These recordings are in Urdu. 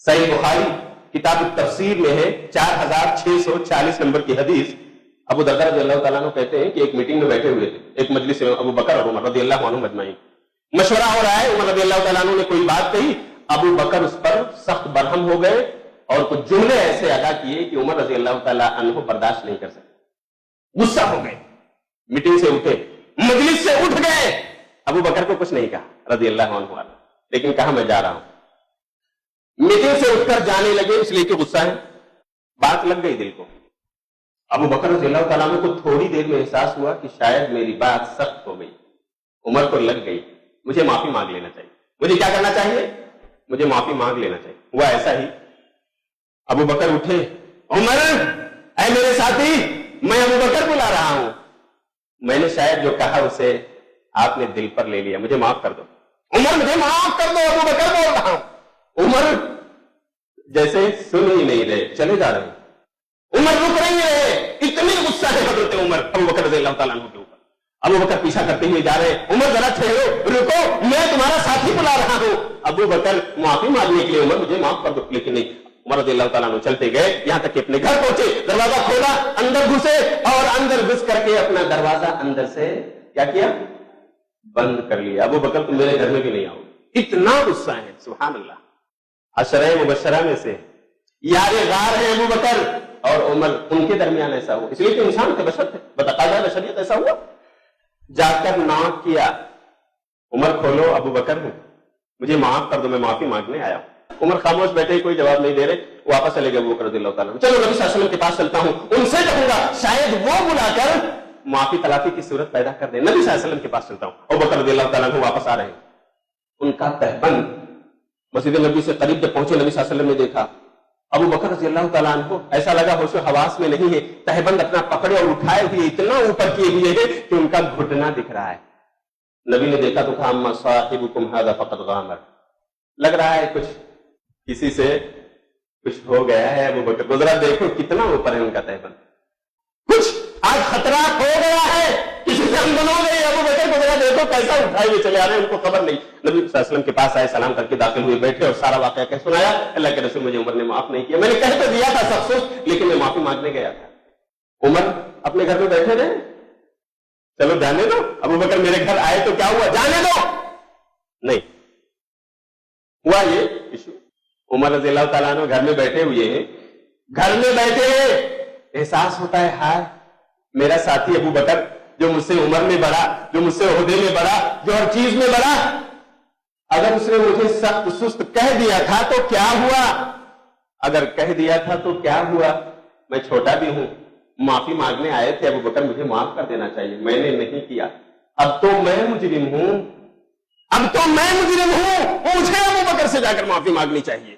صحیح بخاری کتاب التفسیر میں ہے 4640 نمبر کی حدیث. ابو درداء رضی اللہ تعالیٰ عنہ کہتے ہیں کہ ایک میٹنگ میں بیٹھے ہوئے تھے, ایک مجلس میں ابو بکر اور عمر رضی اللہ عنہم اجمعین. مشورہ ہو رہا ہے, عمر رضی اللہ تعالیٰ عنہ نے کوئی بات کہی, ابو بکر اس پر سخت برہم ہو گئے اور کچھ جملے ایسے ادا کیے کہ عمر رضی اللہ تعالیٰ عنہ برداشت نہیں کر سکتے, غصہ ہو گئے, میٹنگ سے اٹھے, مجلس سے اٹھ گئے. ابو بکر کو کچھ نہیں کہا رضی اللہ عنہ, لیکن کہا میں جا رہا ہوں. میٹنگ سے اٹھ کر جانے لگے اس لیے کہ غصہ ہے, بات لگ گئی دل کو. ابو بکر رضی اللہ تعالیٰ عنہ کو تھوڑی دیر میں احساس ہوا کہ شاید میری بات سخت ہو گئی. عمر کو لگ گئی, مجھے معافی مانگ لینا چاہیے. مجھے کیا کرنا چاہیے؟ مجھے معافی مانگ لینا چاہیے. ہوا ایسا ہی. ابو بکر اٹھے, عمر اے میرے ساتھی, میں ابو بکر بلا رہا ہوں, میں نے شاید جو کہا اسے آپ نے دل پر لے لیا, مجھے معاف کر دو. عمر مجھے معاف کر دو, ابو بکر بول رہا ہوں. عمر جیسے سن ہی نہیں رہے, چلے جا رہے ہیں. عمر رک نہیں رہے, اتنی غصہ ہے حضرت عمر ابو بکر رضی اللہ تعالیٰ عنہ کے اوپر. ابو بکر پیچھا کرتے ہوئے جا رہے, عمر ذرا ٹھہرو, رکو, میں تمہارا ساتھی بلا رہا ہوں. ابو بکر معافی مانگنے کے لیے, عمر مجھے معاف کر دو, لیکن نہیں. عمر رضی اللہ تعالیٰ عنہ چلتے گئے, یہاں تک کہ اپنے گھر پہنچے, دروازہ کھولا, اندر گھسے اور اندر گھس کر کے اپنا دروازہ اندر سے کیا کیا, بند کر لیا. ابو بکر تم میرے گھر میں بھی نہیں آؤ. اتنا غصہ ہے, سبحان اللہ. عشرہ مبشرہ میں سے یار غار ہے ابو بکر اور عمر, ان کے درمیان ایسا ہوا, اس لیے کہ انسان کے بشر تھے, بتقاضۂ بشریت ایسا ہوا. جا کر ناک کیا, عمر کھولو, ابو بکر ہوں, مجھے معاف کر دو, میں معافی مانگنے آیا ہوں. عمر خاموش بیٹھے, کوئی جواب نہیں دے رہے, واپس چلے گئے ابو بکر رضی اللہ تعالیٰ. چلو نبی صلی اللہ علیہ وسلم کے پاس چلتا ہوں, ان سے کہوں گا شاید وہ بلا کر معافی تلافی کی صورت پیدا کر دیں. نبی صلی اللہ علیہ وسلم کے پاس چلتا ہوں. ابو بکر رضی اللہ تعالیٰ واپس آ رہے ہیں. ان کا تہبند مسجد نبی سے قریب جب پہنچے, نبی صلی اللہ علیہ وسلم نے دیکھا ابو بکر رضی اللہ تعالیٰ عنہ کو ایسا لگا ہوش و حواس میں نہیں ہے, تہبند اپنا پکڑے اور اٹھائے ہوئے اتنا اوپر کیے ہوئے ہے کہ ان کا گھٹنا دکھ رہا ہے. نبی نے دیکھا تو کہا اما صاحبکم ھذا فقد غامر, لگ رہا ہے کچھ کسی سے کچھ ہو گیا ہے. ابو بکر گزرا, دیکھو کتنا اوپر ہے ان کا تہبند, کچھ آج خطرہ ہو گیا ہے, کسی سے ہم بنو گئے. ابو بکر گزرا, دیکھو کیسا اٹھائے ہوئے چلے آ رہے ہیں, ان کو خبر نہیں. نبی صلی اللہ علیہ وسلم کے پاس آئے, سلام کر کے داخل ہوئے, بیٹھے اور سارا واقعہ کہہ سنایا. اللہ کے رسول, مجھے عمر نے معاف نہیں کیا, میں نے کہہ تو دیا تھا سب کچھ, لیکن میں معافی مانگنے گیا تھا. عمر اپنے گھر میں بیٹھے رہے, چلو جانے دو. ابو بکر میرے گھر آئے تو کیا ہوا, جانے دو, نہیں ہوا یہ ایشو. عمر رضی اللہ تعالیٰ عنہ گھر میں بیٹھے ہوئے ہیں, گھر میں بیٹھے احساس ہوتا ہے ہائے میرا ساتھی ابو بکر جو مجھ سے عمر میں بڑا, جو مجھ سے عہدے میں بڑا, جو ہر چیز میں بڑا, اگر اس نے مجھے سخت سست کہہ دیا تھا تو کیا ہوا, اگر کہہ دیا تھا تو کیا ہوا, میں چھوٹا بھی ہوں, معافی مانگنے آئے تھے ابو بکر, مجھے معاف کر دینا چاہیے, میں نے نہیں کیا. اب تو میں مجرم ہوں, اب تو میں مجرم ہوں, مجھے ابو بکر سے جا کر معافی مانگنی چاہیے.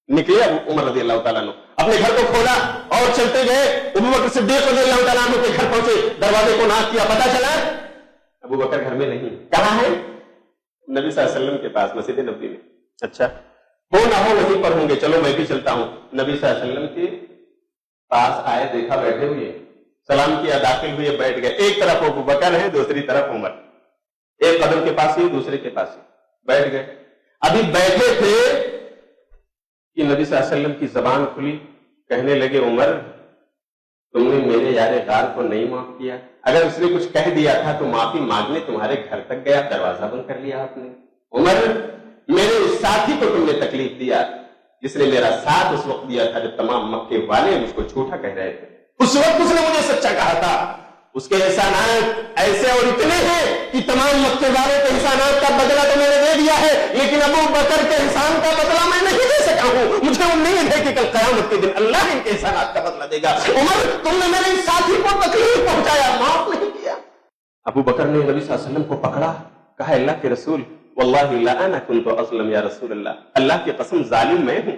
نکلے ابو عمر رضی اللہ تعالیٰ عنہ, اپنے گھر کو کھولا اور چلتے گئے. ابو بکر صدیق رضی اللہ تعالیٰ عنہ کے گھر پہنچے, دروازے کو ناک کیا, پتا چلا ابو بکر گھر میں نہیں. کہاں ہے؟ نبی صلی اللہ علیہ وسلم کے پاس, مسجد نبوی میں. اچھا ہو نہ ہو وہیں پر ہوں گے, چلو میں بھی چلتا ہوں. نبی صلی اللہ علیہ وسلم کے پاس آئے, دیکھا بیٹھے ہوئے, سلام کیا, داخل ہوئے, بیٹھ گئے. ایک طرف ابو بکر ہے, دوسری طرف عمر, ایک قدم کے پاس ہی دوسرے کے پاس ہی بیٹھ گئے. ابھی بیٹھے تھے کہ نبی صلی اللہ علیہ وسلم کی زبان کھلی, کہنے لگے عمر تم نے میرے یار غار کو نہیں معاف کیا, اگر اس نے کچھ کہہ دیا تھا تو معافی مانگنے تمہارے گھر تک گیا, دروازہ بند کر لیا آپ نے. عمر میرے اس ساتھی کو تم نے تکلیف دیا, جس نے میرا ساتھ اس وقت دیا تھا جب تمام مکے والے مجھ کو جھوٹا کہہ رہے تھے, اس وقت اس نے مجھے سچا کہا تھا. اس کے احسانات ایسے اور اتنے ہیں کہ تمام مکے والوں کے احسانات کا بدلہ تو میں نے دے دیا ہے, لیکن ابو بکر کے احسان کا بدلہ میں نہیں دے سکا ہوں. مجھے امید ہے کہ کل قیامت کے دن اللہ ان کے احسانات کا بدلہ دے گا. عمر تم نے میرے اس ساتھی کو تکلیف پہنچایا, معاف نہیں کیا. ابو بکر نے نبی صلی اللہ علیہ وسلم کو پکڑا, کہا اللہ کے رسول واللہ لا انا کنت اظلم یا رسول اللہ, اللہ کی قسم ظالم میں ہوں.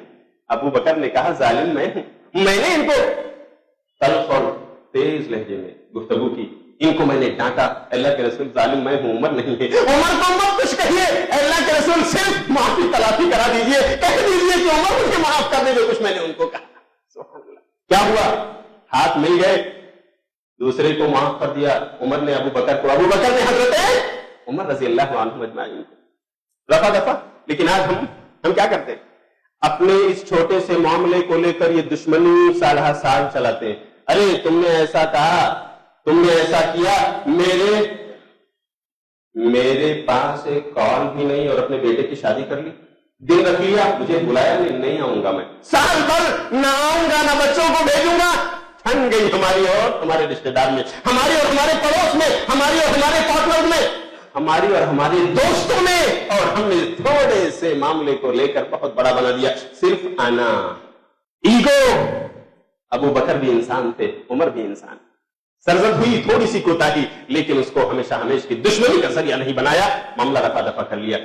ابو بکر نے کہا ظالم میں ہوں, میں نے ان کو تلخ اور تیز لہجے میں گفتگو کی, ان کو میں نے ڈانٹا, اللہ کے رسول ظالم میں ہوں, عمر نہیں ہے. عمر کو مت کچھ کہیے, اللہ کے رسول صرف معافی تلافی کرا دیجئے, کہہ دیجئے کہ عمر مجھے معاف کر دے جو کچھ میں نے ان کو کہا. سبحان اللہ. کیا ہوا, ہاتھ مل گئے, دوسرے کو معاف کر دیا. عمر نے ابو بکر کو, ابو بکر نے حضرت عمر رضی اللہ عنہ اجمعین کو رفع دفع. لیکن آج ہم کیا کرتے ہیں, اپنے اس چھوٹے سے معاملے کو لے کر یہ دشمنی سالہ سال چلاتے ہیں. ارے تم نے ایسا کہا, تم نے ایسا کیا, میرے پاس ایک کال بھی نہیں اور اپنے بیٹے کی شادی کر لی, دن رکھ لیا, مجھے بلایا نہیں آؤں گا, میں سال بھر نہ آؤں گا نہ بچوں کو بھیجوں گا. ٹھن گئی ہماری اور ہمارے رشتے دار میں, ہماری اور ہمارے پڑوس میں, ہماری اور ہمارے پارٹنر میں, ہماری اور ہمارے دوستوں میں, اور ہم نے تھوڑے سے معاملے کو لے کر بہت بڑا بنا دیا. صرف انا, ایگو. ابو بکر بھی انسان تھے, عمر بھی انسان. سرزد ہوئی تھوڑی سی کوتاہی, لیکن اس کو ہمیشہ ہمیشہ کی دشمنی کا ذریعہ نہیں بنایا, معاملہ رفع دفع کر لیا.